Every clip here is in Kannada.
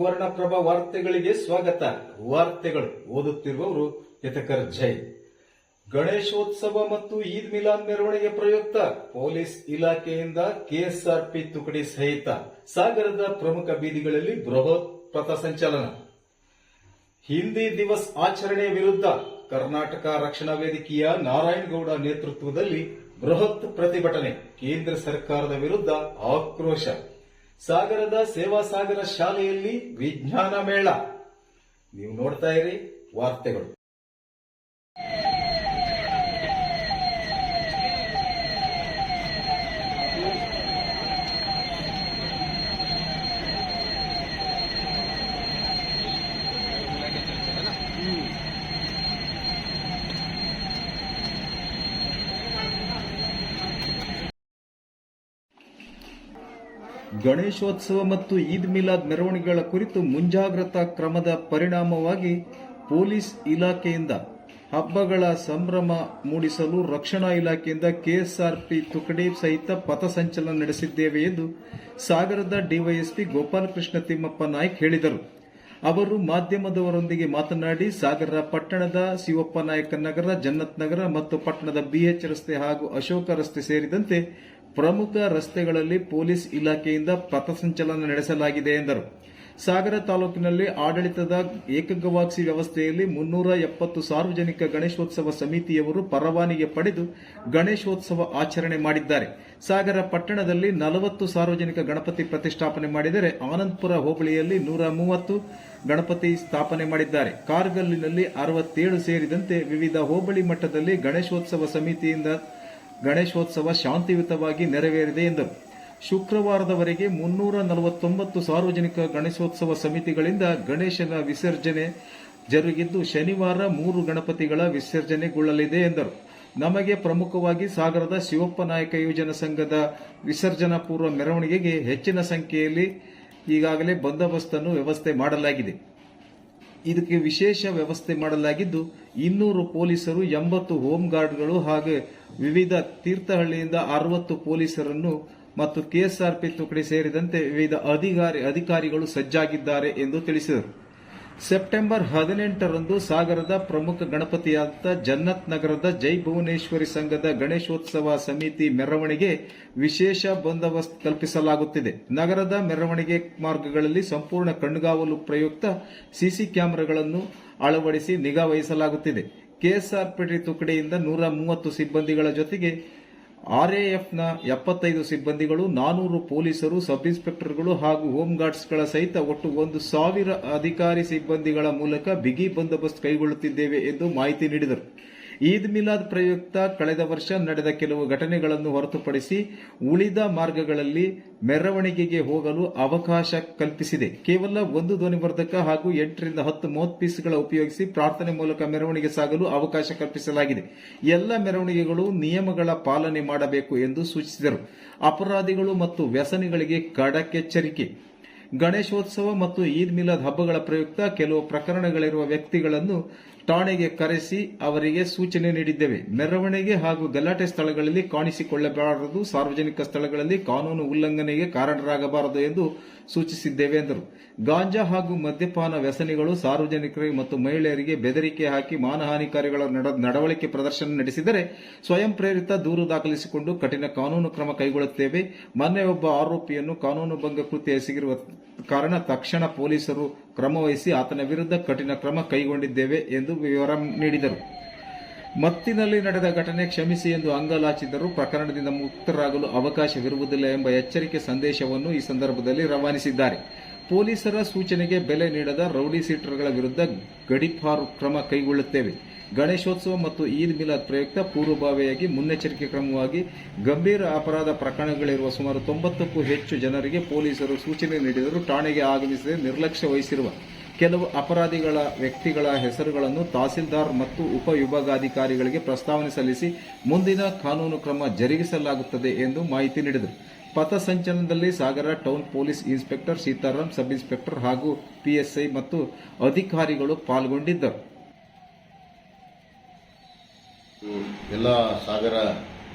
ಸುವರ್ಣಪ್ರಭ ವಾರ್ತೆಗಳಿಗೆ ಸ್ವಾಗತ. ವಾರ್ತೆಗಳು ಓದುತ್ತಿರುವವರು ಯತಕರ್ ಜೈ. ಗಣೇಶೋತ್ಸವ ಮತ್ತು ಈದ್ ಮಿಲಾದ್ ಮೆರವಣಿಗೆ ಪ್ರಯುಕ್ತ ಪೊಲೀಸ್ ಇಲಾಖೆಯಿಂದ ಕೆಎಸ್ಆರ್ಪಿ ತುಕಡಿ ಸಹಿತ ಸಾಗರದ ಪ್ರಮುಖ ಬೀದಿಗಳಲ್ಲಿ ಬೃಹತ್ ಪಥಸಂಚಲನ. ಹಿಂದಿ ದಿವಸ್ ಆಚರಣೆ ವಿರುದ್ಧ ಕರ್ನಾಟಕ ರಕ್ಷಣಾ ವೇದಿಕೆಯ ನಾರಾಯಣಗೌಡ ನೇತೃತ್ವದಲ್ಲಿ ಬೃಹತ್ ಪ್ರತಿಭಟನೆ. ಕೇಂದ್ರ ಸರ್ಕಾರದ ವಿರುದ್ಧ ಆಕ್ರೋಶ. ಸಾಗರದ ಸೇವಾ ಸಾಗರ ಶಾಲೆಯಲ್ಲಿ ವಿಜ್ಞಾನ ಮೇಳ. ನೀವು ನೋಡ್ತಾ ಇರಿ ವಾರ್ತೆಗಳು. ಗಣೇಶೋತ್ಸವ ಮತ್ತು ಈದ್ ಮಿಲಾದ್ ಮೆರವಣಿಗೆಗಳ ಕುರಿತು ಮುಂಜಾಗ್ರತಾ ಕ್ರಮದ ಪರಿಣಾಮವಾಗಿ ಪೊಲೀಸ್ ಇಲಾಖೆಯಿಂದ ಹಬ್ಬಗಳ ಸಂಭ್ರಮ ಮೂಡಿಸಲು ರಕ್ಷಣಾ ಇಲಾಖೆಯಿಂದ ಕೆಎಸ್ಆರ್ಪಿ ತುಕಡಿ ಸಹಿತ ಪಥಸಂಚಲನ ನಡೆಸಿದ್ದೇವೆ ಎಂದು ಸಾಗರದ ಡಿವೈಎಸ್ಪಿ ಗೋಪಾಲಕೃಷ್ಣ ತಿಮ್ಮಪ್ಪ ನಾಯ್ಕ್ ಹೇಳಿದರು. ಅವರು ಮಾಧ್ಯಮದವರೊಂದಿಗೆ ಮಾತನಾಡಿ, ಸಾಗರ ಪಟ್ಟಣದ ಶಿವಪ್ಪ ನಾಯಕ ನಗರ, ಜನ್ನತ್ ನಗರ ಮತ್ತು ಪಟ್ಟಣದ ಬಿಎಚ್ ರಸ್ತೆ ಹಾಗೂ ಅಶೋಕ ರಸ್ತೆ ಸೇರಿದಂತೆ ಪ್ರಮುಖ ರಸ್ತೆಗಳಲ್ಲಿ ಪೊಲೀಸ್ ಇಲಾಖೆಯಿಂದ ಪಥಸಂಚಲನ ನಡೆಸಲಾಗಿದೆ ಎಂದರು. ಸಾಗರ ತಾಲೂಕಿನಲ್ಲಿ ಆಡಳಿತದ ಏಕಗವಾಕ್ಷಿ ವ್ಯವಸ್ಥೆಯಲ್ಲಿ 370 ಸಾರ್ವಜನಿಕ ಗಣೇಶೋತ್ಸವ ಸಮಿತಿಯವರು ಪರವಾನಗಿ ಪಡೆದು ಗಣೇಶೋತ್ಸವ ಆಚರಣೆ ಮಾಡಿದ್ದಾರೆ. ಸಾಗರ ಪಟ್ಟಣದಲ್ಲಿ 40 ಸಾರ್ವಜನಿಕ ಗಣಪತಿ ಪ್ರತಿಷ್ಠಾಪನೆ ಮಾಡಿದರೆ ಆನಂದಪುರ ಹೋಬಳಿಯಲ್ಲಿ 130 ಗಣಪತಿ ಸ್ಥಾಪನೆ ಮಾಡಿದ್ದಾರೆ. ಕಾರ್ಗಲ್ಲಿನಲ್ಲಿ 67 ಸೇರಿದಂತೆ ವಿವಿಧ ಹೋಬಳಿ ಮಟ್ಟದಲ್ಲಿ ಗಣೇಶೋತ್ಸವ ಸಮಿತಿಯಿಂದ ಗಣೇಶೋತ್ಸವ ಶಾಂತಿಯುತವಾಗಿ ನೆರವೇರಿದೆ ಎಂದರು. ಶುಕ್ರವಾರದವರೆಗೆ 349 ಸಾರ್ವಜನಿಕ ಗಣೇಶೋತ್ಸವ ಸಮಿತಿಗಳಿಂದ ಗಣೇಶನ ವಿಸರ್ಜನೆ ಜರುಗಿದ್ದು, ಶನಿವಾರ 3 ಗಣಪತಿಗಳ ವಿಸರ್ಜನೆಗೊಳ್ಳಲಿದೆ ಎಂದರು. ನಮಗೆ ಪ್ರಮುಖವಾಗಿ ಸಾಗರದ ಶಿವಪ್ಪ ನಾಯಕ ಯುವಜನ ಸಂಘದ ವಿಸರ್ಜನಾ ಪೂರ್ವ ಮೆರವಣಿಗೆಗೆ ಹೆಚ್ಚಿನ ಸಂಖ್ಯೆಯಲ್ಲಿ ಈಗಾಗಲೇ ಬಂದೋಬಸ್ತನ್ನು ವ್ಯವಸ್ಥೆ ಮಾಡಲಾಗಿದೆ. ಇದಕ್ಕೆ ವಿಶೇಷ ವ್ಯವಸ್ಥೆ ಮಾಡಲಾಗಿದ್ದು 200 ಪೊಲೀಸರು, 80 ಹೋಮ್ ಗಾರ್ಡ್ಗಳು ಹಾಗೂ ವಿವಿಧ ತೀರ್ಥಹಳ್ಳಿಯಿಂದ 60 ಪೊಲೀಸರನ್ನು ಮತ್ತು ಕೆಎಸ್ಆರ್ಪಿ ತುಕಡಿ ಸೇರಿದಂತೆ ವಿವಿಧ ಅಧಿಕಾರಿಗಳು ಸಜ್ಜಾಗಿದ್ದಾರೆ ಎಂದು ತಿಳಿಸಿದರು. ಸೆಪ್ಟೆಂಬರ್ 18ರಂದು ಸಾಗರದ ಪ್ರಮುಖ ಗಣಪತಿಯಾದ ಜನ್ನತ್ ನಗರದ ಜೈ ಭುವನೇಶ್ವರಿ ಸಂಘದ ಗಣೇಶೋತ್ಸವ ಸಮಿತಿ ಮೆರವಣಿಗೆ ವಿಶೇಷ ಬಂದೋಬಸ್ತ್ ಕಲ್ಪಿಸಲಾಗುತ್ತಿದೆ. ನಗರದ ಮೆರವಣಿಗೆ ಮಾರ್ಗಗಳಲ್ಲಿ ಸಂಪೂರ್ಣ ಕಣ್ಗಾವಲು ಪ್ರಯುಕ್ತ ಸಿಸಿ ಕ್ಯಾಮೆರಾಗಳನ್ನು ಅಳವಡಿಸಿ ನಿಗಾ ವಹಿಸಲಾಗುತ್ತಿದೆ. ಕೆಎಸ್ಆರ್ಪಿ ತುಕಡಿಯಿಂದ 130 ಸಿಬ್ಬಂದಿಗಳ ಜೊತೆಗೆ ಆರ್ಎಎಫ್ನ 75 ಸಿಬ್ಬಂದಿಗಳು, 400 ಪೊಲೀಸರು, ಸಬ್ ಇನ್ಸ್ಪೆಕ್ಟರ್ಗಳು ಹಾಗೂ ಹೋಮ್ ಗಾರ್ಡ್ಸ್ಗಳ ಸಹಿತ ಒಟ್ಟು 1,000 ಅಧಿಕಾರಿ ಸಿಬ್ಬಂದಿಗಳ ಮೂಲಕ ಬಿಗಿ ಬಂದೋಬಸ್ತ್ ಕೈಗೊಳ್ಳುತ್ತಿದ್ದೇವೆ ಎಂದು ಮಾಹಿತಿ ನೀಡಿದರು. ಈದ್ ಮಿಲಾದ್ ಪ್ರಯುಕ್ತ ಕಳೆದ ವರ್ಷ ನಡೆದ ಕೆಲವು ಘಟನೆಗಳನ್ನು ಹೊರತುಪಡಿಸಿ ಉಳಿದ ಮಾರ್ಗಗಳಲ್ಲಿ ಮೆರವಣಿಗೆಗೆ ಹೋಗಲು ಅವಕಾಶ ಕಲ್ಪಿಸಿದೆ. ಕೇವಲ 1 ಧ್ವನಿವರ್ಧಕ ಹಾಗೂ 8 ರಿಂದ 10 ಮೌತ್ ಪೀಸ್ಗಳ ಉಪಯೋಗಿಸಿ ಪ್ರಾರ್ಥನೆ ಮೂಲಕ ಮೆರವಣಿಗೆ ಸಾಗಲು ಅವಕಾಶ ಕಲ್ಪಿಸಲಾಗಿದೆ. ಎಲ್ಲ ಮೆರವಣಿಗೆಗಳು ನಿಯಮಗಳ ಪಾಲನೆ ಮಾಡಬೇಕು ಎಂದು ಸೂಚಿಸಿದರು. ಅಪರಾಧಿಗಳು ಮತ್ತು ವ್ಯಸನಿಗಳಿಗೆ ಖಡಕ್ ಎಚ್ಚರಿಕೆ. ಗಣೇಶೋತ್ಸವ ಮತ್ತು ಈದ್ ಮಿಲಾದ್ ಹಬ್ಬಗಳ ಪ್ರಯುಕ್ತ ಕೆಲವು ಪ್ರಕರಣಗಳಿರುವ ವ್ಯಕ್ತಿಗಳನ್ನು ಠಾಣೆಗೆ ಕರೆಸಿ ಅವರಿಗೆ ಸೂಚನೆ ನೀಡಿದ್ದೇವೆ. ಮೆರವಣಿಗೆ ಹಾಗೂ ಗಲಾಟೆ ಸ್ಥಳಗಳಲ್ಲಿ ಕಾಣಿಸಿಕೊಳ್ಳಬಾರದು, ಸಾರ್ವಜನಿಕ ಸ್ಥಳಗಳಲ್ಲಿ ಕಾನೂನು ಉಲ್ಲಂಘನೆಗೆ ಕಾರಣರಾಗಬಾರದು ಎಂದು ಸೂಚಿಸಿದ್ದೇವೆ ಎಂದರು. ಗಾಂಜಾ ಹಾಗೂ ಮದ್ಯಪಾನ ವ್ಯಸನಿಗಳು ಸಾರ್ವಜನಿಕರಿಗೆ ಮತ್ತು ಮಹಿಳೆಯರಿಗೆ ಬೆದರಿಕೆ ಹಾಕಿ ಮಾನಹಾನಿಕಾರಿಗಳ ನಡವಳಿಕೆ ಪ್ರದರ್ಶನ ನಡೆಸಿದರೆ ಸ್ವಯಂ ಪ್ರೇರಿತ ದೂರು ದಾಖಲಿಸಿಕೊಂಡು ಕಠಿಣ ಕಾನೂನು ಕ್ರಮ ಕೈಗೊಳ್ಳುತ್ತೇವೆ. ಮೊನ್ನೆ ಒಬ್ಬ ಆರೋಪಿಯನ್ನು ಕಾನೂನು ಭಂಗ ಕೃತ್ಯ ಎಸಗಿರುವ ಕಾರಣ ತಕ್ಷಣ ಪೊಲೀಸರು ಕ್ರಮವಹಿಸಿ ಆತನ ವಿರುದ್ಧ ಕಠಿಣ ಕ್ರಮ ಕೈಗೊಂಡಿದ್ದೇವೆ ಎಂದು ವಿವರ ನೀಡಿದರು. ಮತ್ತಿನಲ್ಲಿ ನಡೆದ ಘಟನೆ ಕ್ಷಮಿಸಿ ಎಂದು ಅಂಗಲಾಚಿದರೂ ಪ್ರಕರಣದಿಂದ ಮುಕ್ತರಾಗಲು ಅವಕಾಶವಿರುವುದಿಲ್ಲ ಎಂಬ ಎಚ್ಚರಿಕೆ ಸಂದೇಶವನ್ನು ಈ ಸಂದರ್ಭದಲ್ಲಿ ರವಾನಿಸಿದ್ದಾರೆ. ಪೊಲೀಸರ ಸೂಚನೆಗೆ ಬೆಲೆ ನೀಡದ ರೌಡಿ ಶೀಟರ್ಗಳ ವಿರುದ್ಧ ಗಡೀಪಾರು ಕ್ರಮ ಕೈಗೊಳ್ಳುತ್ತೇವೆ. ಗಣೇಶೋತ್ಸವ ಮತ್ತು ಈದ್ ಮಿಲಾದ್ ಪ್ರಯುಕ್ತ ಪೂರ್ವಭಾವಿಯಾಗಿ ಮುನ್ನೆಚ್ಚರಿಕೆ ಕ್ರಮವಾಗಿ ಗಂಭೀರ ಅಪರಾಧ ಪ್ರಕರಣಗಳಿರುವ ಸುಮಾರು 90ಕ್ಕೂ ಹೆಚ್ಚು ಜನರಿಗೆ ಪೊಲೀಸರು ಸೂಚನೆ ನೀಡಿದರೂ ಠಾಣೆಗೆ ಆಗಮಿಸದೆ ನಿರ್ಲಕ್ಷ್ಯ ವಹಿಸಿರುವ ಕೆಲವು ಅಪರಾಧಿಗಳ ವ್ಯಕ್ತಿಗಳ ಹೆಸರುಗಳನ್ನು ತಹಸೀಲ್ದಾರ್ ಮತ್ತು ಉಪವಿಭಾಗಾಧಿಕಾರಿಗಳಿಗೆ ಪ್ರಸ್ತಾವನೆ ಸಲ್ಲಿಸಿ ಮುಂದಿನ ಕಾನೂನು ಕ್ರಮ ಜರುಗಿಸಲಾಗುತ್ತದೆ ಎಂದು ಮಾಹಿತಿ ನೀಡಿದರು. ಪಥಸಂಚಲನದಲ್ಲಿ Sagar town police inspector Sitaram, sub inspector ಹಾಗೂ ಪಿಎಸ್ಐ ಮತ್ತು ಅಧಿಕಾರಿಗಳು ಪಾಲ್ಗೊಂಡಿದ್ದರು. ಎಲ್ಲ ಸಾಗರ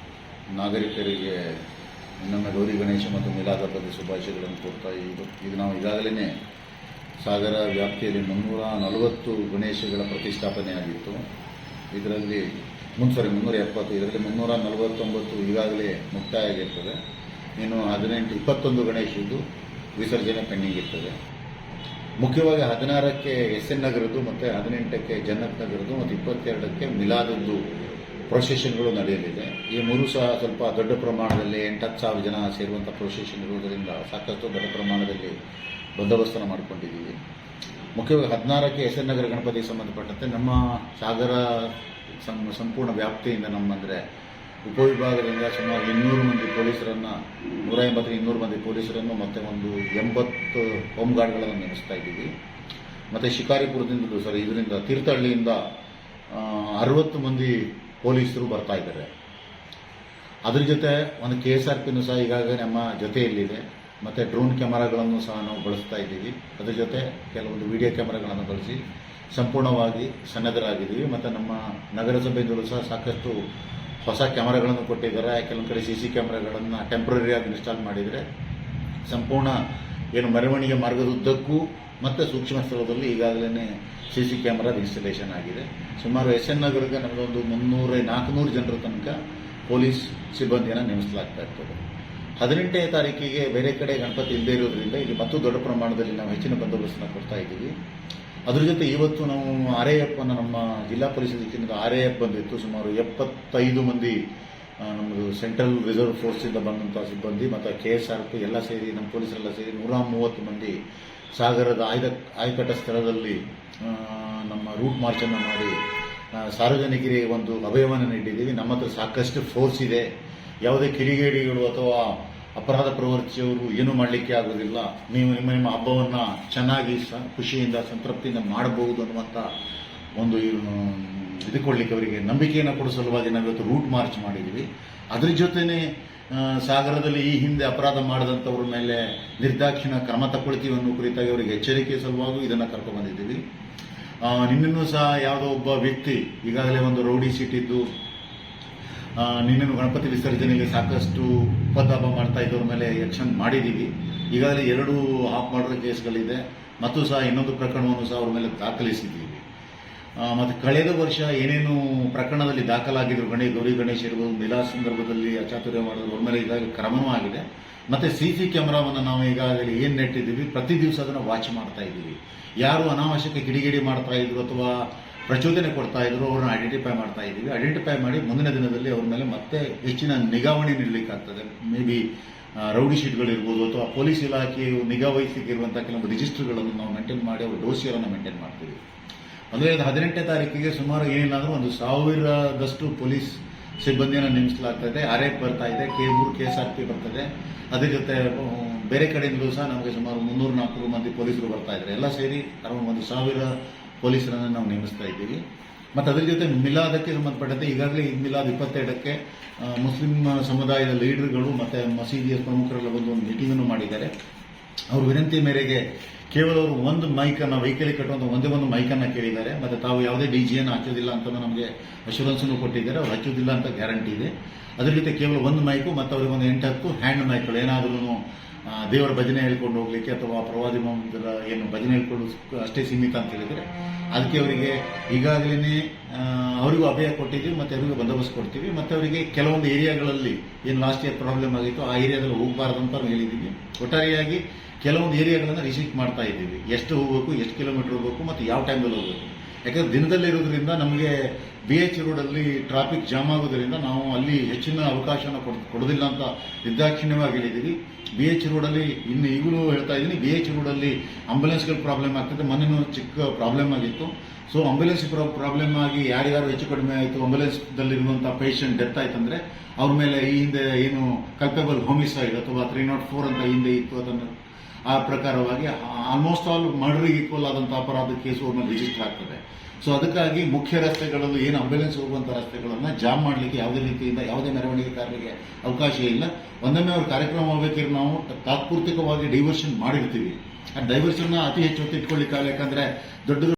ನಾಗರಿಕರಿಗೆ ಇನ್ನೊಮ್ಮೆ ಗೌರಿ ಗಣೇಶ ಮತ್ತು ಮಿಲಾದ್ ಹಬ್ಬದ ಶುಭಾಶಯಗಳನ್ನು ಕೊಡ್ತಾ ಈಗ ನಾವು ಈಗಾಗಲೇ ಸಾಗರ ವ್ಯಾಪ್ತಿಯಲ್ಲಿ 340 ಗಣೇಶಗಳ ಪ್ರತಿಷ್ಠಾಪನೆ ಆಗಿತ್ತು. ಇದರಲ್ಲಿ 370, ಇದರಲ್ಲಿ 349 ಈಗಾಗಲೇ ಮುಕ್ತಾಯ ಆಗಿರ್ತದೆ. ಇನ್ನು 21 ಗಣೇಶದ್ದು ವಿಸರ್ಜನೆ ಪೆಂಡಿಂಗ್ ಇರ್ತದೆ. ಮುಖ್ಯವಾಗಿ 16ಕ್ಕೆ SN ನಗರದ್ದು ಮತ್ತು 18ಕ್ಕೆ ಜನ್ನತ್ ನಗರದ್ದು ಮತ್ತು 22ಕ್ಕೆ ಮಿಲಾದದ್ದು ಪ್ರೊಸೆಷನ್ಗಳು ನಡೆಯಲಿದೆ. ಈ ಮೂರು ಸಹ ಸ್ವಲ್ಪ ದೊಡ್ಡ ಪ್ರಮಾಣದಲ್ಲಿ 8-10 ಸಾವಿರ ಜನ ಸೇರುವಂಥ ಪ್ರೊಸೆಷನ್ ಇರುವುದರಿಂದ ಸಾಕಷ್ಟು ದೊಡ್ಡ ಪ್ರಮಾಣದಲ್ಲಿ ಬಂದೋಬಸ್ತನ್ನು ಮಾಡಿಕೊಂಡಿದ್ದೀವಿ. ಮುಖ್ಯವಾಗಿ 16ಕ್ಕೆ SN ನಗರ ಗಣಪತಿಗೆ ಸಂಬಂಧಪಟ್ಟಂತೆ ನಮ್ಮ ಸಾಗರ ಸಂಪೂರ್ಣ ವ್ಯಾಪ್ತಿಯಿಂದ ಅಂದರೆ ಉಪವಿಭಾಗದಿಂದ ಸುಮಾರು 200 ಮಂದಿ ಪೊಲೀಸರನ್ನು 180-200 ಮಂದಿ ಪೊಲೀಸರನ್ನು ಮತ್ತು ಒಂದು 80 ಹೋಮ್ ಗಾರ್ಡ್ಗಳನ್ನು ನೇಮಿಸ್ತಾ ಇದ್ದೀವಿ. ಮತ್ತು ಶಿಕಾರಿಪುರದಿಂದಲೂ ಇದರಿಂದ ತೀರ್ಥಹಳ್ಳಿಯಿಂದ 60 ಮಂದಿ ಪೊಲೀಸರು ಬರ್ತಾ ಇದ್ದಾರೆ. ಅದ್ರ ಜೊತೆ ಒಂದು KSRPನೂ ಸಹ ಈಗಾಗಲೇ ನಮ್ಮ ಜೊತೆಯಲ್ಲಿದೆ. ಮತ್ತು ಡ್ರೋನ್ ಕ್ಯಾಮರಾಗಳನ್ನು ಸಹ ನಾವು ಬಳಸ್ತಾ ಇದ್ದೀವಿ. ಅದರ ಜೊತೆ ಕೆಲವೊಂದು ವಿಡಿಯೋ ಕ್ಯಾಮರಾಗಳನ್ನು ಬಳಸಿ ಸಂಪೂರ್ಣವಾಗಿ ಸನ್ನದ್ಧರಾಗಿದ್ದೀವಿ. ಮತ್ತು ನಮ್ಮ ನಗರಸಭೆಯಿಂದಲೂ ಸಹ ಸಾಕಷ್ಟು ಹೊಸ ಕ್ಯಾಮರಾಗಳನ್ನು ಕೊಟ್ಟಿದ್ದಾರೆ. ಕೆಲವೊಂದು ಕಡೆ CC ಕ್ಯಾಮರಾಗಳನ್ನು ಟೆಂಪ್ರರಿಯಾಗಿ ಇನ್ಸ್ಟಾಲ್ ಮಾಡಿದರೆ ಸಂಪೂರ್ಣ ಏನು ಮೆರವಣಿಗೆ ಮಾರ್ಗದುದ್ದಕ್ಕೂ ಮತ್ತು ಸೂಕ್ಷ್ಮ ಸ್ಥಳದಲ್ಲಿ ಈಗಾಗಲೇ CC ಕ್ಯಾಮರಾ ಇನ್ಸ್ಟಾಲೇಷನ್ ಆಗಿದೆ. ಸುಮಾರು SN ನಗರಕ್ಕೆ ನಮ್ಮದೊಂದು 300-400 ಜನರ ತನಕ ಪೊಲೀಸ್ ಸಿಬ್ಬಂದಿಯನ್ನು ನೇಮಿಸಲಾಗ್ತಾ ಇರ್ತದೆ. 18ನೇ ತಾರೀಕಿಗೆ ಬೇರೆ ಕಡೆ ಗಣಪತಿ ಇಲ್ಲದೇ ಇರೋದ್ರಿಂದ ಇಲ್ಲಿ ಮತ್ತು ದೊಡ್ಡ ಪ್ರಮಾಣದಲ್ಲಿ ನಾವು ಹೆಚ್ಚಿನ ಬಂದೋಬಸ್ತನ್ನು ಕೊಡ್ತಾ ಇದ್ದೀವಿ. ಅದ್ರ ಜೊತೆ ಇವತ್ತು ನಾವು RAF ಅನ್ನು ನಮ್ಮ ಜಿಲ್ಲಾ ಪೊಲೀಸ್ ಇಲಾಖೆಯಿಂದ RAF ಬಂದಿತ್ತು. ಸುಮಾರು 75 ಮಂದಿ ನಮ್ಮದು ಸೆಂಟ್ರಲ್ ರಿಸರ್ವ್ ಫೋರ್ಸಿಂದ ಬಂದಂಥ ಸಿಬ್ಬಂದಿ ಮತ್ತು KSRP ಎಲ್ಲ ಸೇರಿ ನಮ್ಮ ಪೊಲೀಸರೆಲ್ಲ ಸೇರಿ 130 ಮಂದಿ ಸಾಗರದ ಆಯಕಟ್ಟ ಸ್ಥಳದಲ್ಲಿ ನಮ್ಮ ರೂಟ್ ಮಾರ್ಚನ್ನು ಮಾಡಿ ಸಾರ್ವಜನಿಕರಿಗೆ ಒಂದು ಅಭಯವನ್ನು ನೀಡಿದ್ದೀವಿ. ನಮ್ಮ ಹತ್ರ ಸಾಕಷ್ಟು ಫೋರ್ಸ್ ಇದೆ. ಯಾವುದೇ ಕಿಡಿಗೇಡಿಗಳು ಅಥವಾ ಅಪರಾಧ ಪ್ರವೃತ್ತಿಯವರು ಏನೂ ಮಾಡಲಿಕ್ಕೆ ಆಗೋದಿಲ್ಲ. ನೀವು ನಿಮ್ಮ ಹಬ್ಬವನ್ನು ಚೆನ್ನಾಗಿ ಖುಷಿಯಿಂದ ಸಂತೃಪ್ತಿಯಿಂದ ಮಾಡಬಹುದು ಅನ್ನುವಂಥ ಒಂದು ಇದು ಕೊಡಲಿಕ್ಕೆ ಅವರಿಗೆ ನಂಬಿಕೆಯನ್ನು ಕೊಡೋ ಸಲುವಾಗಿ ನಾವು ಇವತ್ತು ರೂಟ್ ಮಾರ್ಚ್ ಮಾಡಿದ್ದೀವಿ. ಅದ್ರ ಜೊತೆನೇ ಸಾಗರದಲ್ಲಿ ಈ ಹಿಂದೆ ಅಪರಾಧ ಮಾಡಿದಂಥವ್ರ ಮೇಲೆ ನಿರ್ದಾಕ್ಷಿಣ್ಯ ಕ್ರಮ ತಗೊಳ್ತೀವಿ ಅನ್ನೋ ಕುರಿತಾಗಿ ಅವರಿಗೆ ಎಚ್ಚರಿಕೆ ಸಲುವಾಗಿ ಇದನ್ನು ಕರ್ಕೊಂಡ್ಬಂದಿದ್ದೀವಿ. ನಿನ್ನೂ ಸಹ ಯಾವುದೋ ಒಬ್ಬ ವ್ಯಕ್ತಿ ಈಗಾಗಲೇ ಒಂದು ರೌಡಿ ಸೀಟಿದ್ದು ನಿನ್ನೆ ಗಣಪತಿ ವಿಸರ್ಜನೆಯಲ್ಲಿ ಸಾಕಷ್ಟು ಉಪದ್ರವ ಮಾಡ್ತಾ ಇದ್ದವ್ರ ಮೇಲೆ ಆಕ್ಷನ್ ಮಾಡಿದ್ದೀವಿ. ಈಗಾಗಲೇ 2 ಆಫ್ ಮರ್ಡರ್ ಕೇಸ್ಗಳಿದೆ ಮತ್ತು ಸಹ ಇನ್ನೊಂದು ಪ್ರಕರಣವನ್ನು ಸಹ ಅವ್ರ ಮೇಲೆ ದಾಖಲಿಸಿದ್ದೀವಿ. ಮತ್ತು ಕಳೆದ ವರ್ಷ ಏನೇನು ಪ್ರಕರಣದಲ್ಲಿ ದಾಖಲಾಗಿದ್ರು ಗೌರಿ ಗಣೇಶ್ ಇರ್ಬೋದು, ಮಿಲಾದ್ ಸಂದರ್ಭದಲ್ಲಿ ಅಚಾತುರ್ಯ ಮಾಡಿದ್ರು ಅವ್ರ ಮೇಲೆ ಈಗಾಗಲೇ ಕ್ರಮವೂ ಆಗಿದೆ. ಮತ್ತು CC ಕ್ಯಾಮರಾವನ್ನು ನಾವು ಈಗಾಗಲೇ ಏನು ನೆಟ್ಟಿದ್ದೀವಿ ಪ್ರತಿ ದಿವಸ ಅದನ್ನು ವಾಚ್ ಮಾಡ್ತಾ ಇದ್ದೀವಿ. ಯಾರು ಅನಾವಶ್ಯಕ ಕಿಡಿಗೇಡಿ ಮಾಡ್ತಾ ಇದ್ರು ಅಥವಾ ಪ್ರಚೋದನೆ ಕೊಡ್ತಾ ಇದ್ರು ಅವ್ರನ್ನ ಐಡೆಂಟಿಫೈ ಮಾಡ್ತಾ ಇದ್ದೀವಿ. ಐಡೆಂಟಿಫೈ ಮಾಡಿ ಮುಂದಿನ ದಿನದಲ್ಲಿ ಅವ್ರ ಮೇಲೆ ಮತ್ತೆ ಹೆಚ್ಚಿನ ನಿಗಾವಣೆ ನೀಡಲಿಕ್ಕಾಗ್ತದೆ. ಮೇ ಬಿ ರೌಡಿ ಶೀಟ್ಗಳಿರ್ಬೋದು ಅಥವಾ ಪೊಲೀಸ್ ಇಲಾಖೆಯು ನಿಗಾ ವಹಿಸಲಿಕ್ಕೆ ಇರುವಂಥ ಕೆಲವು ರಿಜಿಸ್ಟರ್ಗಳನ್ನು ನಾವು ಮೇಂಟೈನ್ ಮಾಡಿ ಅವ್ರ ಡೋಸಿಯರನ್ನು ಮೇಂಟೈನ್ ಮಾಡ್ತೀವಿ. ಅಂದರೆ 18ನೇ ತಾರೀಕಿಗೆ ಸುಮಾರು ಏನಿಲ್ಲಾದರೂ 1000ದಷ್ಟು ಪೊಲೀಸ್ ಸಿಬ್ಬಂದಿಯನ್ನು ನೇಮಿಸಲಾಗ್ತದೆ. RAF ಬರ್ತಾ ಇದೆ, K3 KSRP ಬರ್ತದೆ. ಅದ್ರ ಜೊತೆ ಬೇರೆ ಕಡೆಯಿಂದಲೂ ಸಹ ನಮಗೆ ಸುಮಾರು 300-400 ಮಂದಿ ಪೊಲೀಸರು ಬರ್ತಾ ಇದ್ದಾರೆ. ಎಲ್ಲ ಸೇರಿ ಅರೌಂಡ್ 1000 ಪೊಲೀಸರನ್ನು ನಾವು ನೇಮಿಸ್ತಾ ಇದ್ದೀವಿ. ಮತ್ತು ಅದರ ಜೊತೆ ಮಿಲಾದಕ್ಕೆ ಸಂಬಂಧಪಟ್ಟಂತೆ ಈಗಾಗಲೇ ಮಿಲಾದ್ 22ಕ್ಕೆ ಮುಸ್ಲಿಂ ಸಮುದಾಯದ ಲೀಡರ್ಗಳು ಮತ್ತು ಮಸೀದಿಯ ಪ್ರಮುಖರೆಲ್ಲ ಬಂದು ಒಂದು ಮೀಟಿಂಗನ್ನು ಮಾಡಿದ್ದಾರೆ. ಅವ್ರ ವಿನಂತಿ ಮೇರೆಗೆ ಕೇವಲ ಅವರು ಒಂದು ಮೈಕನ್ನು ವೆಹಿಕಲ್ ಕಟ್ಟುವಂಥ ಒಂದೇ ಒಂದು ಮೈಕನ್ನು ಕೇಳಿದ್ದಾರೆ. ಮತ್ತು ತಾವು ಯಾವುದೇ DJಯನ್ನು ಹಚ್ಚೋದಿಲ್ಲ ಅಂತ ನಮಗೆ ಅಶ್ಯೂರೆನ್ಸನ್ನು ಕೊಟ್ಟಿದ್ದಾರೆ. ಅವ್ರು ಹಚ್ಚೋದಿಲ್ಲ ಅಂತ ಗ್ಯಾರಂಟಿ ಇದೆ. ಅದ್ರ ಜೊತೆ ಕೇವಲ ಒಂದು ಮೈಕು ಮತ್ತು ಅವರಿಗೆ ಒಂದು 8-10 ಹ್ಯಾಂಡ್ ಮೈಕ್ಗಳು ಏನಾದರೂ ದೇವರ ಭಜನೆ ಹೇಳ್ಕೊಂಡು ಹೋಗ್ಲಿಕ್ಕೆ ಅಥವಾ ಪ್ರವಾದಿ ಮೊಹಮ್ಮದರ ಏನು ಭಜನೆ ಹೇಳ್ಕೊಂಡು ಅಷ್ಟೇ ಸೀಮಿತ ಅಂತ ಹೇಳಿದರೆ ಅದಕ್ಕೆ ಅವರಿಗೆ ಈಗಾಗಲೇ ಅವರಿಗೂ ಅಭಯ ಕೊಟ್ಟಿದ್ದೀವಿ ಮತ್ತು ಅವರಿಗೂ ಬಂದೋಬಸ್ತ್ ಕೊಡ್ತೀವಿ. ಮತ್ತು ಅವರಿಗೆ ಕೆಲವೊಂದು ಏರಿಯಾಗಳಲ್ಲಿ ಏನು ಲಾಸ್ಟ್ ಇಯರ್ ಪ್ರಾಬ್ಲಮ್ ಆಗಿತ್ತು ಆ ಏರಿಯಾದಲ್ಲಿ ಹೋಗಬಾರ್ದು ಅಂತ ಹೇಳಿದ್ದೀವಿ. ಒಟ್ಟಾರೆಯಾಗಿ ಕೆಲವೊಂದು ಏರಿಯಾಗಳನ್ನು ರಿಸ್ಟ್ರಿಕ್ಟ್ ಮಾಡ್ತಾ ಇದ್ದೀವಿ. ಎಷ್ಟು ಹೋಗಬೇಕು, ಎಷ್ಟು ಕಿಲೋಮೀಟರ್ ಹೋಗಬೇಕು ಮತ್ತು ಯಾವ ಟೈಮಲ್ಲಿ ಹೋಗಬೇಕು. ಯಾಕಂದರೆ ದಿನದಲ್ಲಿರೋದ್ರಿಂದ ನಮಗೆ BH ರೋಡಲ್ಲಿ ಟ್ರಾಫಿಕ್ ಜಾಮ್ ಆಗೋದ್ರಿಂದ ನಾವು ಅಲ್ಲಿ ಹೆಚ್ಚಿನ ಅವಕಾಶನ ಕೊಡೋದಿಲ್ಲ ಅಂತ ನಿರ್ದಾಕ್ಷಿಣ್ಯವಾಗಿ ಹೇಳಿದ್ದೀವಿ. BH ರೋಡಲ್ಲಿ ಇನ್ನು ಈಗಲೂ ಹೇಳ್ತಾ ಇದ್ದೀನಿ, BH ರೋಡಲ್ಲಿ ಆಂಬ್ಯುಲೆನ್ಸ್ಗಳ ಪ್ರಾಬ್ಲಮ್ ಆಗ್ತದೆ. ಮೊನ್ನೆನೂ ಚಿಕ್ಕ ಪ್ರಾಬ್ಲಮ್ ಆಗಿತ್ತು. ಸೊ ಆಂಬ್ಯುಲೆನ್ಸ್ ಪ್ರಾಬ್ಲಮ್ ಆಗಿ ಯಾರ್ಯಾರು ಹೆಚ್ಚು ಕಡಿಮೆ ಆಯಿತು, ಆಂಬ್ಯುಲೆನ್ಸ್ದಲ್ಲಿರುವಂಥ ಪೇಷಂಟ್ ಡೆತ್ ಆಯ್ತಂದ್ರೆ ಅವ್ರ ಮೇಲೆ ಈ ಹಿಂದೆ ಏನು ಕಲ್ಪೇಬಲ್ ಹೋಮಿಸೈಡ್ ಅಥವಾ 304 ಅಂತ ಹಿಂದೆ ಇತ್ತು ಅದನ್ನು ಆ ಪ್ರಕಾರವಾಗಿ ಆಲ್ಮೋಸ್ಟ್ ಆಲ್ ಮರ್ಡರ್ಗೆ ಈಕ್ವಲ್ ಆದಂಥ ಅಪರಾಧ ಕೇಸು ಅವ್ರ ಮೇಲೆ ರಿಜಿಸ್ಟರ್ ಆಗ್ತದೆ. ಸೊ ಅದಕ್ಕಾಗಿ ಮುಖ್ಯ ರಸ್ತೆಗಳಲ್ಲಿ ಏನು ಆಂಬ್ಯುಲೆನ್ಸ್ ಹೋಗುವಂಥ ರಸ್ತೆಗಳನ್ನು ಜಾಮ್ ಮಾಡಲಿಕ್ಕೆ ಯಾವುದೇ ರೀತಿಯಿಂದ ಯಾವುದೇ ಮೆರವಣಿಗೆಕಾರರಿಗೆ ಅವಕಾಶ ಇಲ್ಲ. ಒಂದೊಮ್ಮೆ ಅವ್ರ ಕಾರ್ಯಕ್ರಮ ಹೋಗಬೇಕಿದ್ರೆ ನಾವು ತಾತ್ಪೂರ್ತಿಕವಾಗಿ ಡೈವರ್ಷನ್ ಮಾಡಿರ್ತೀವಿ. ಆ ಡೈವರ್ಷನ್ನ ಅತಿ ಹೆಚ್ಚು ಹೊತ್ತು ಇಟ್ಕೊಳ್ಳಿಕ್ಕಾಗಲ್ಲ. ಯಾಕಂದರೆ ದೊಡ್ಡ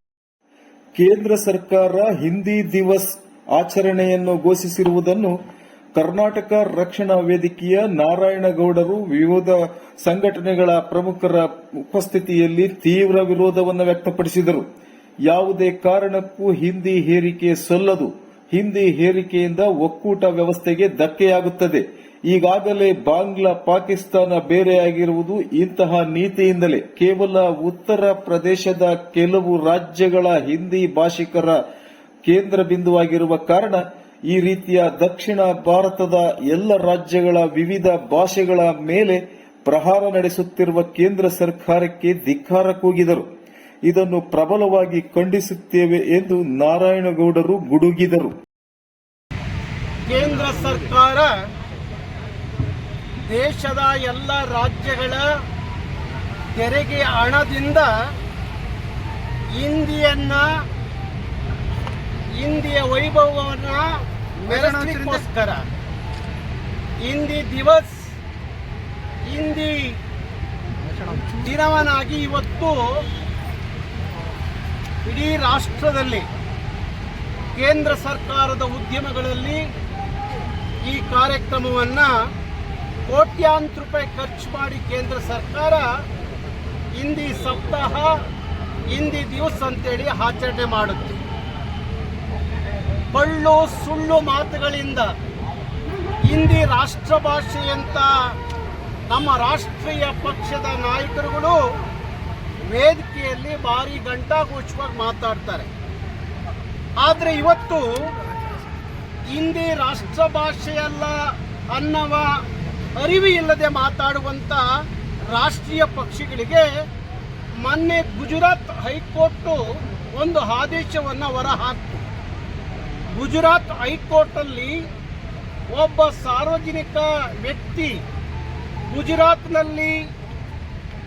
ಕೇಂದ್ರ ಸರ್ಕಾರ ಹಿಂದಿ ದಿವಸ್ ಆಚರಣೆಯನ್ನು ಘೋಷಿಸಿರುವುದನ್ನು ಕರ್ನಾಟಕ ರಕ್ಷಣಾ ವೇದಿಕೆಯ ನಾರಾಯಣಗೌಡರು ವಿವಿಧ ಸಂಘಟನೆಗಳ ಪ್ರಮುಖರ ಉಪಸ್ಥಿತಿಯಲ್ಲಿ ತೀವ್ರ ವಿರೋಧವನ್ನು ವ್ಯಕ್ತಪಡಿಸಿದರು. ಯಾವುದೇ ಕಾರಣಕ್ಕೂ ಹಿಂದಿ ಹೇರಿಕೆ ಸಲ್ಲದು. ಹಿಂದಿ ಹೇರಿಕೆಯಿಂದ ಒಕ್ಕೂಟ ವ್ಯವಸ್ಥೆಗೆ ಧಕ್ಕೆಯಾಗುತ್ತದೆ. ಈಗಾಗಲೇ ಬಾಂಗ್ಲಾ, ಪಾಕಿಸ್ತಾನ ಬೇರೆಯಾಗಿರುವುದು ಇಂತಹ ನೀತಿಯಿಂದಲೇ. ಕೇವಲ ಉತ್ತರ ಪ್ರದೇಶದ ಕೆಲವು ರಾಜ್ಯಗಳ ಹಿಂದಿ ಭಾಷಿಕರ ಕೇಂದ್ರ ಬಿಂದುವಾಗಿರುವ ಕಾರಣ ಈ ರೀತಿಯ ದಕ್ಷಿಣ ಭಾರತದ ಎಲ್ಲ ರಾಜ್ಯಗಳ ವಿವಿಧ ಭಾಷೆಗಳ ಮೇಲೆ ಪ್ರಹಾರ ನಡೆಸುತ್ತಿರುವ ಕೇಂದ್ರ ಸರ್ಕಾರಕ್ಕೆ ಧಿಕ್ಕಾರ ಕೂಗಿದರು. ಇದನ್ನು ಪ್ರಬಲವಾಗಿ ಖಂಡಿಸುತ್ತೇವೆ ಎಂದು ನಾರಾಯಣಗೌಡರು ಗುಡುಗಿದರು. ಕೇಂದ್ರ ಸರ್ಕಾರ ದೇಶದ ಎಲ್ಲ ರಾಜ್ಯಗಳ ತೆರಿಗೆ ಹಣದಿಂದ ಹಿಂದಿಯ ವೈಭವವನ್ನು ಮೆರೆಸಲಿಕ್ಕೋಸ್ಕರ ಹಿಂದಿ ದಿನವನ್ನಾಗಿ ಇವತ್ತು ಇಡೀ ರಾಷ್ಟ್ರದಲ್ಲಿ ಕೇಂದ್ರ ಸರ್ಕಾರದ ಉದ್ಯಮಗಳಲ್ಲಿ ಈ ಕಾರ್ಯಕ್ರಮವನ್ನು ಕೋಟ್ಯಾಂತರ ರೂಪಾಯಿ ಖರ್ಚು ಮಾಡಿ ಕೇಂದ್ರ ಸರ್ಕಾರ ಹಿಂದಿ ಸಪ್ತಾಹ, ಹಿಂದಿ ದಿವಸ ಅಂತೇಳಿ ಆಚರಣೆ ಮಾಡುತ್ತೆ. ಬಳ್ಳು ಸುಳ್ಳು ಮಾತುಗಳಿಂದ ಹಿಂದಿ ರಾಷ್ಟ್ರ ಭಾಷೆ ಅಂತ ನಮ್ಮ ರಾಷ್ಟ್ರೀಯ ಪಕ್ಷದ ನಾಯಕರುಗಳು ವೇದಿಕೆಯಲ್ಲಿ ಭಾರಿ ಘಂಟಾಘೋಷವಾಗಿ ಮಾತಾಡ್ತಾರೆ. ಆದರೆ ಇವತ್ತು ಹಿಂದಿ ರಾಷ್ಟ್ರ ಭಾಷೆಯಲ್ಲ ಅನ್ನುವ ಅರಿವು ಇಲ್ಲದೆ ಮಾತಾಡುವಂಥ ರಾಷ್ಟ್ರೀಯ ಪಕ್ಷಗಳಿಗೆ ಮೊನ್ನೆ ಗುಜರಾತ್ ಹೈಕೋರ್ಟ್ ಒಂದು ಆದೇಶವನ್ನು ಹೊರಹಾಕಿತು. ಗುಜರಾತ್ ಹೈಕೋರ್ಟಲ್ಲಿ ಒಬ್ಬ ಸಾರ್ವಜನಿಕ ವ್ಯಕ್ತಿ ಗುಜರಾತ್ನಲ್ಲಿ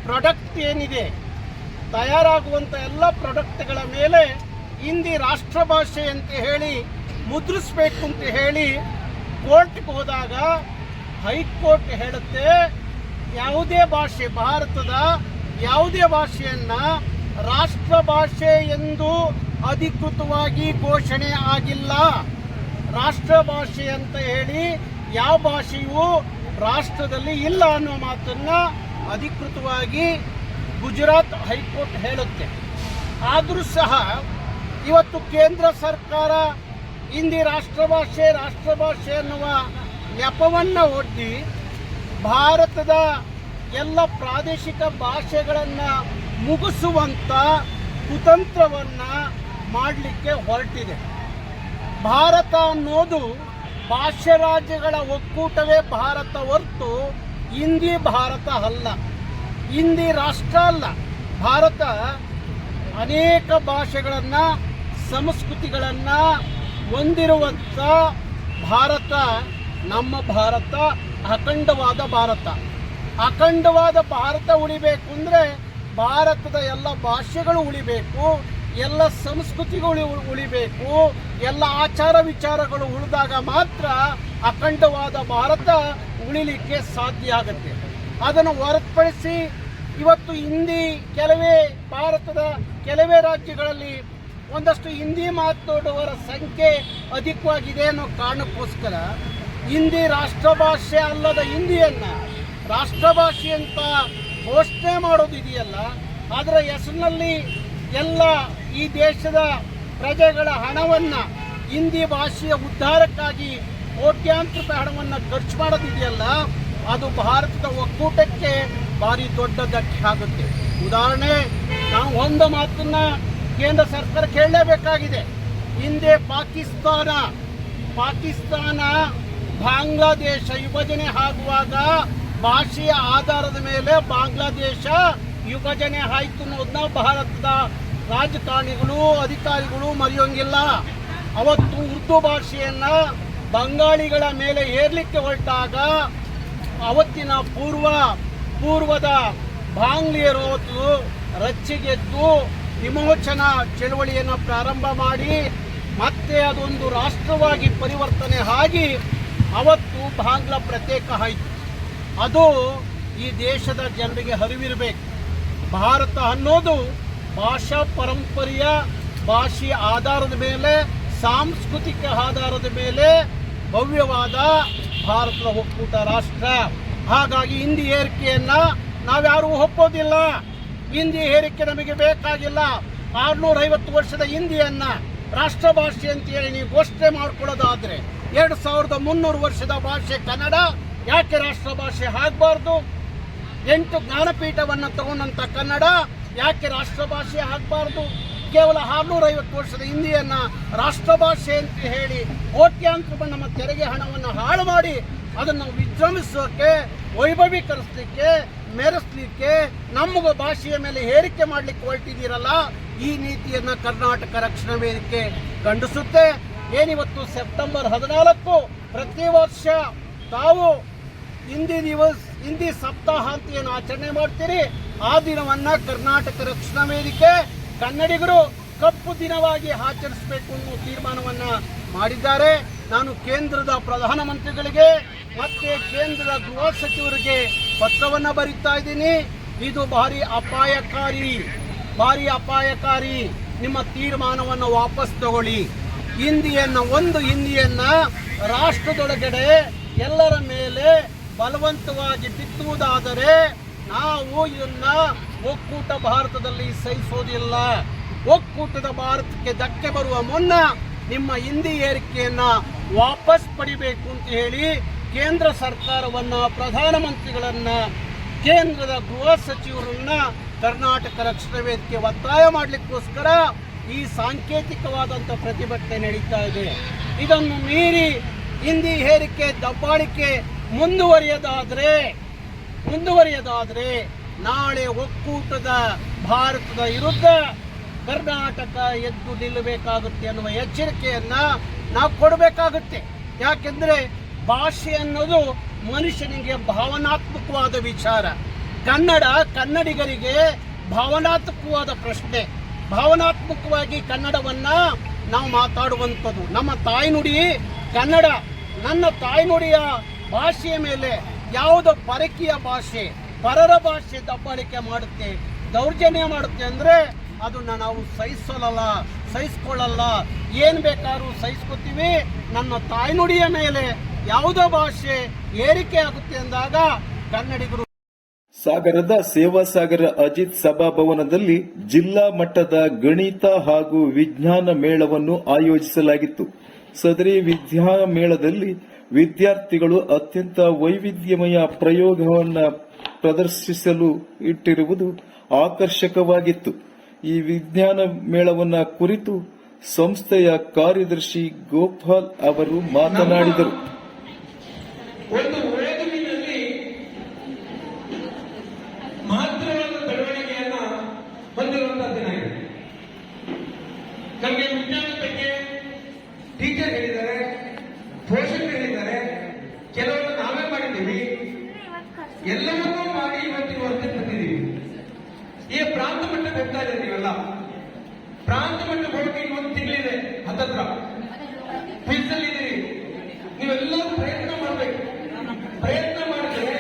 ಪ್ರಾಡಕ್ಟ್ ಏನಿದೆ, ತಯಾರಾಗುವಂಥ ಎಲ್ಲ ಪ್ರಾಡಕ್ಟ್ಗಳ ಮೇಲೆ ಹಿಂದಿ ರಾಷ್ಟ್ರ ಭಾಷೆ ಅಂತ ಹೇಳಿ ಮುದ್ರಿಸಬೇಕು ಅಂತ ಹೇಳಿ ಕೋರ್ಟ್ಗೆ ಹೋದಾಗ ಹೈಕೋರ್ಟ್ ಹೇಳುತ್ತೆ, ಯಾವುದೇ ಭಾಷೆ, ಭಾರತದ ಯಾವುದೇ ಭಾಷೆಯನ್ನ ರಾಷ್ಟ್ರ ಭಾಷೆ ಎಂದು ಅಧಿಕೃತವಾಗಿ ಘೋಷಣೆ ಆಗಿಲ್ಲ. ರಾಷ್ಟ್ರ ಭಾಷೆ ಅಂತ ಹೇಳಿ ಯಾವ ಭಾಷೆಯೂ ರಾಷ್ಟ್ರದಲ್ಲಿ ಇಲ್ಲ ಅನ್ನೋ ಮಾತನ್ನ ಅಧಿಕೃತವಾಗಿ ಗುಜರಾತ್ ಹೈಕೋರ್ಟ್ ಹೇಳುತ್ತೆ. ಆದರೂ ಸಹ ಇವತ್ತು ಕೇಂದ್ರ ಸರ್ಕಾರ ಹಿಂದಿ ರಾಷ್ಟ್ರ ಭಾಷೆ ಅನ್ನುವ ನೆಪವನ್ನು ಒಡ್ಡಿ ಭಾರತದ ಎಲ್ಲ ಪ್ರಾದೇಶಿಕ ಭಾಷೆಗಳನ್ನು ಮುಗಿಸುವಂಥ ಕುತಂತ್ರವನ್ನು ಮಾಡಲಿಕ್ಕೆ ಹೊರಟಿದೆ. ಭಾರತ ಅನ್ನೋದು ಭಾಷೆ ರಾಜ್ಯಗಳ ಒಕ್ಕೂಟವೇ ಭಾರತ ಹೊರತು ಹಿಂದಿ ಭಾರತ ಅಲ್ಲ, ಹಿಂದಿ ರಾಷ್ಟ್ರ ಅಲ್ಲ. ಭಾರತ ಅನೇಕ ಭಾಷೆಗಳನ್ನು, ಸಂಸ್ಕೃತಿಗಳನ್ನು ಹೊಂದಿರುವಂಥ ಭಾರತ. ನಮ್ಮ ಭಾರತ ಅಖಂಡವಾದ ಭಾರತ. ಅಖಂಡವಾದ ಭಾರತ ಉಳಿಬೇಕು ಅಂದರೆ ಭಾರತದ ಎಲ್ಲ ಭಾಷೆಗಳು ಉಳಿಬೇಕು, ಎಲ್ಲ ಸಂಸ್ಕೃತಿಗಳು ಉಳಿಬೇಕು, ಎಲ್ಲ ಆಚಾರ ವಿಚಾರಗಳು ಉಳಿದಾಗ ಮಾತ್ರ ಅಖಂಡವಾದ ಭಾರತ ಉಳಿಲಿಕ್ಕೆ ಸಾಧ್ಯ ಆಗುತ್ತೆ. ಅದನ್ನು ಹೊರತುಪಡಿಸಿ ಇವತ್ತು ಹಿಂದಿ ಭಾರತದ ಕೆಲವೇ ರಾಜ್ಯಗಳಲ್ಲಿ ಒಂದಷ್ಟು ಹಿಂದಿ ಮಾತನಾಡುವವರ ಸಂಖ್ಯೆ ಅಧಿಕವಾಗಿದೆ ಅನ್ನೋ ಕಾರಣಕ್ಕೋಸ್ಕರ ಹಿಂದಿ ರಾಷ್ಟ್ರ ಭಾಷೆ ಅಲ್ಲದ ಹಿಂದಿಯನ್ನು ರಾಷ್ಟ್ರ ಭಾಷೆ ಅಂತ ಘೋಷಣೆ ಮಾಡೋದು ಇದೆಯಲ್ಲ, ಅದರ ಹೆಸರಿನಲ್ಲಿ ಎಲ್ಲ ಈ ದೇಶದ ಪ್ರಜೆಗಳ ಹಣವನ್ನು ಹಿಂದಿ ಭಾಷೆಯ ಉದ್ಧಾರಕ್ಕಾಗಿ ಕೋಟ್ಯಾಂತರ ರೂಪಾಯಿ ಹಣವನ್ನು ಖರ್ಚು ಮಾಡೋದಿದೆಯಲ್ಲ, ಅದು ಭಾರತದ ಒಕ್ಕೂಟಕ್ಕೆ ಭಾರಿ ದೊಡ್ಡ ಧಕ್ಕೆ ಆಗುತ್ತೆ. ಉದಾಹರಣೆ, ನಾವು ಒಂದು ಮಾತನ್ನ ಕೇಂದ್ರ ಸರ್ಕಾರ ಕೇಳಲೇಬೇಕಾಗಿದೆ. ಹಿಂದೆ ಪಾಕಿಸ್ತಾನ ಬಾಂಗ್ಲಾದೇಶ ವಿಭಜನೆ ಆಗುವಾಗ ಭಾಷೆಯ ಆಧಾರದ ಮೇಲೆ ಬಾಂಗ್ಲಾದೇಶ ವಿಭಜನೆ ಆಯಿತು ಅನ್ನೋದನ್ನ ಭಾರತದ ರಾಜಕಾರಣಿಗಳು, ಅಧಿಕಾರಿಗಳು ಮರೆಯೋಂಗಿಲ್ಲ. ಅವತ್ತು ಉರ್ದು ಭಾಷೆಯನ್ನ ಬಂಗಾಳಿಗಳ ಮೇಲೆ ಏರ್ಲಿಕ್ಕೆ ಹೊರಟಾಗ ಅವತ್ತಿನ ಪೂರ್ವದ ಬಾಂಗ್ಲಿಯರು ರಚ್ಚಿಗೆದ್ದು ವಿಮೋಚನ ಚಳವಳಿಯನ್ನು ಪ್ರಾರಂಭ ಮಾಡಿ ಮತ್ತೆ ಅದೊಂದು ರಾಷ್ಟ್ರವಾಗಿ ಪರಿವರ್ತನೆ ಆಗಿ ಅವತ್ತು ಬಾಂಗ್ಲಾ ಪ್ರತ್ಯೇಕ ಆಯಿತು. ಅದು ಈ ದೇಶದ ಜನರಿಗೆ ಅರಿವಿರಬೇಕು. ಭಾರತ ಅನ್ನೋದು ಭಾಷಾ ಪರಂಪರೆಯ ಭಾಷೆಯ ಆಧಾರದ ಮೇಲೆ, ಸಾಂಸ್ಕೃತಿಕ ಆಧಾರದ ಮೇಲೆ ಭವ್ಯವಾದ ಭಾರತದ ಒಕ್ಕೂಟ ರಾಷ್ಟ್ರ. ಹಾಗಾಗಿ ಹಿಂದಿ ಹೇರಿಕೆಯನ್ನ ನಾವ್ಯಾರೂ ಒಪ್ಪೋದಿಲ್ಲ. ಹಿಂದಿ ಹೇರಿಕೆ ನಮಗೆ ಬೇಕಾಗಿಲ್ಲ. 650 ವರ್ಷದ ಹಿಂದಿಯನ್ನ ರಾಷ್ಟ್ರ ಭಾಷೆ ಅಂತ ಹೇಳಿ ನೀವು ಘೋಷಣೆ ಮಾಡ್ಕೊಳ್ಳೋದಾದ್ರೆ 2300 ವರ್ಷದ ಭಾಷೆ ಕನ್ನಡ ಯಾಕೆ ರಾಷ್ಟ್ರ ಭಾಷೆ ಆಗಬಾರ್ದು? 8 ಜ್ಞಾನಪೀಠವನ್ನು ತಗೊಂಡಂತ ಕನ್ನಡ ಯಾಕೆ ರಾಷ್ಟ್ರ ಭಾಷೆ ಆಗಬಾರ್ದು? ಕೇವಲ 650 ವರ್ಷದ ಹಿಂದಿಯನ್ನ ರಾಷ್ಟ್ರ ಭಾಷೆ ಅಂತ ಹೇಳಿ ಕೋಟ್ಯಾಂತರ ನಮ್ಮ ತೆರಿಗೆ ಹಣವನ್ನು ಹಾಳು ಮಾಡಿ ಅದನ್ನು ವಿಜೃಂಭಿಸೋಕೆ, ವೈಭವೀಕರಿಸಲಿಕ್ಕೆ, ಮೆರೆಸಲಿಕ್ಕೆ, ನಮ್ಮ ಭಾಷೆಯ ಮೇಲೆ ಹೇರಿಕೆ ಮಾಡಲಿಕ್ಕೆ ಹೊರಟಿದ್ದೀರಲ್ಲ, ಈ ನೀತಿಯನ್ನ ಕರ್ನಾಟಕ ರಕ್ಷಣಾ ವೇದಿಕೆ ಖಂಡಿಸುತ್ತೆ. ಏನಿವತ್ತು ಸೆಪ್ಟೆಂಬರ್ 14 ಪ್ರತಿ ವರ್ಷ ತಾವು ಹಿಂದಿ ಸಪ್ತಾಹ ಅಂತ ಏನು ಆಚರಣೆ ಮಾಡ್ತೀರಿ, ಆ ದಿನವನ್ನ ಕರ್ನಾಟಕ ರಕ್ಷಣಾ ವೇದಿಕೆ ಕನ್ನಡಿಗರು ಕಪ್ಪು ದಿನವಾಗಿ ಆಚರಿಸಬೇಕು ಅನ್ನೋ ತೀರ್ಮಾನವನ್ನ ಮಾಡಿದ್ದಾರೆ. ನಾನು ಕೇಂದ್ರದ ಪ್ರಧಾನಮಂತ್ರಿಗಳಿಗೆ ಮತ್ತೆ ಕೇಂದ್ರದ ಗೃಹ ಸಚಿವರಿಗೆ ಪತ್ರವನ್ನ ಬರೀತಾ ಇದ್ದೀನಿ. ಇದು ಭಾರಿ ಅಪಾಯಕಾರಿ. ನಿಮ್ಮ ತೀರ್ಮಾನವನ್ನು ವಾಪಸ್ ತಗೊಳ್ಳಿ. ಹಿಂದಿಯನ್ನ ರಾಷ್ಟ್ರದೊಳಗಡೆ ಎಲ್ಲರ ಮೇಲೆ ಬಲವಂತವಾಗಿ ಬಿತ್ತುವುದಾದರೆ ನಾವು ಇದನ್ನ ಒಕ್ಕೂಟ ಭಾರತದಲ್ಲಿ ಸಹಿಸೋದಿಲ್ಲ. ಒಕ್ಕೂಟದ ಭಾರತಕ್ಕೆ ಧಕ್ಕೆ ಬರುವ ಮುನ್ನ ನಿಮ್ಮ ಹಿಂದಿ ಏರಿಕೆಯನ್ನ ವಾಪಸ್ ಪಡಿಬೇಕು ಅಂತ ಹೇಳಿ ಕೇಂದ್ರ ಸರ್ಕಾರವನ್ನ, ಪ್ರಧಾನಮಂತ್ರಿಗಳನ್ನ, ಕೇಂದ್ರದ ಗೃಹ ಸಚಿವರನ್ನ ಕರ್ನಾಟಕ ರಕ್ಷಣಾ ವೇದಿಕೆ ಒತ್ತಾಯ ಮಾಡಲಿಕ್ಕೋಸ್ಕರ ಈ ಸಾಂಕೇತಿಕವಾದಂಥ ಪ್ರತಿಭಟನೆ ನಡೀತಾ ಇದೆ. ಇದನ್ನು ಮೀರಿ ಹಿಂದಿ ಹೇರಿಕೆ ದಬ್ಬಾಳಿಕೆ ಮುಂದುವರಿಯದಾದ್ರೆ ನಾಳೆ ಒಕ್ಕೂಟದ ಭಾರತದ ವಿರುದ್ಧ ಕರ್ನಾಟಕ ಎದ್ದು ನಿಲ್ಲಬೇಕಾಗುತ್ತೆ ಅನ್ನುವ ಎಚ್ಚರಿಕೆಯನ್ನ ನಾವು ಕೊಡಬೇಕಾಗುತ್ತೆ. ಯಾಕೆಂದ್ರೆ ಭಾಷೆ ಅನ್ನೋದು ಮನುಷ್ಯನಿಗೆ ಭಾವನಾತ್ಮಕವಾದ ವಿಚಾರ. ಕನ್ನಡಿಗರಿಗೆ ಭಾವನಾತ್ಮಕವಾದ ಪ್ರಶ್ನೆ. ಭಾವನಾತ್ಮಕವಾಗಿ ಕನ್ನಡವನ್ನ ನಾವು ಮಾತಾಡುವಂಥದ್ದು. ನಮ್ಮ ತಾಯ್ನುಡಿ ಕನ್ನಡ. ನನ್ನ ತಾಯ್ನುಡಿಯ ಭಾಷೆಯ ಮೇಲೆ ಯಾವುದೋ ಪರಕೀಯ ಭಾಷೆ, ಪರರ ಭಾಷೆ ದಬ್ಬಾಳಿಕೆ ಮಾಡುತ್ತೆ, ದೌರ್ಜನ್ಯ ಮಾಡುತ್ತೆ ಅಂದ್ರೆ ಅದನ್ನ ನಾವು ಸಹಿಸ್ಕೊಳ್ಳಲ್ಲ. ಏನ್ ಬೇಕಾದ್ರೂ ಸಹಿಸ್ಕೊತೀವಿ. ನನ್ನ ತಾಯ್ನುಡಿಯ ಮೇಲೆ ಯಾವುದೋ ಭಾಷೆ ಏರಿಕೆ ಆಗುತ್ತೆ ಅಂದಾಗ ಕನ್ನಡಿಗರು. ಸಾಗರದ ಸೇವಾಸಾಗರ ಅಜಿತ್ ಸಭಾಭವನದಲ್ಲಿ ಜಿಲ್ಲಾ ಮಟ್ಟದ ಗಣಿತ ಹಾಗೂ ವಿಜ್ಞಾನ ಮೇಳವನ್ನು ಆಯೋಜಿಸಲಾಗಿತ್ತು. ಸದರಿ ವಿದ್ಯಾಮೇಳದಲ್ಲಿ ವಿದ್ಯಾರ್ಥಿಗಳು ಅತ್ಯಂತ ವೈವಿಧ್ಯಮಯ ಪ್ರಯೋಗವನ್ನು ಪ್ರದರ್ಶಿಸಲು ಇಟ್ಟಿರುವುದು ಆಕರ್ಷಕವಾಗಿತ್ತು. ಈ ವಿಜ್ಞಾನ ಮೇಳವನ್ನ ಕುರಿತು ಸಂಸ್ಥೆಯ ಕಾರ್ಯದರ್ಶಿ ಗೋಪಾಲ್ ಅವರು ಮಾತನಾಡಿದರು. ಒಂದು ಓದುವಿನಲ್ಲಿ ಮಹತ್ತರವಾದ ಬೆಳವಣಿಗೆಯನ್ನ ಹೊಂದಿರುವಂತಹ ದಿನ ಇದೆ. ನಮಗೆ ವಿಜ್ಞಾನದ ಬಗ್ಗೆ ಟೀಚರ್ ಹೇಳಿದ್ದಾರೆ, ಪೋಷಕರು ಹೇಳಿದ್ದಾರೆ, ಕೆಲವನ್ನು ನಾವೇ ಮಾಡಿದ್ದೀವಿ. ಎಲ್ಲವನ್ನೂ ಮಾಡಿ ಇವತ್ತಿನ ಹೊರಗೆ ಬಂದಿದ್ದೀವಿ. ಈ ಪ್ರಾಂತ ಮಟ್ಟಕ್ಕೆ ಹೋಗ್ತಾ ಇದೆ. ನೀವೆಲ್ಲ ಪ್ರಾಂತ ಮಟ್ಟಕ್ಕೆ ಹೋಗಿ ಒಂದು ತಿಂಗಳಿದೆ, ಹತ್ತತ್ರ ಕ್ವಿಜ್ಜಲ್ಲಿದ್ದೀರಿ. ನೀವೆಲ್ಲರೂ ಪ್ರಯತ್ನ ಮಾಡಬೇಕು. ಪ್ರಯತ್ನ ಮಾಡಿದ್ರೆ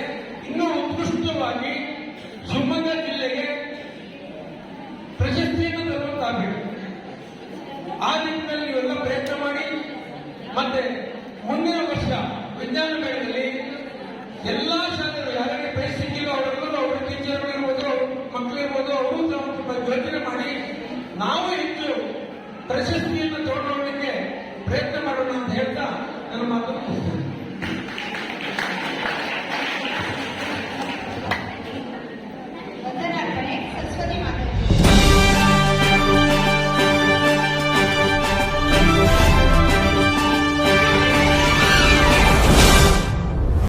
ಇನ್ನೂ ಉತ್ಕೃಷ್ಟವಾಗಿ ಶಿವಮೊಗ್ಗ ಜಿಲ್ಲೆಗೆ ಪ್ರಶಸ್ತಿಯನ್ನು ತರುವಂತಾಗಬೇಕು. ಆ ನಿಟ್ಟಿನಲ್ಲಿ ನೀವೆಲ್ಲ ಪ್ರಯತ್ನ ಮಾಡಿ. ಮತ್ತೆ ಮುಂದಿನ ವರ್ಷ ವಿಜ್ಞಾನ ಮೇಳದಲ್ಲಿ ಎಲ್ಲ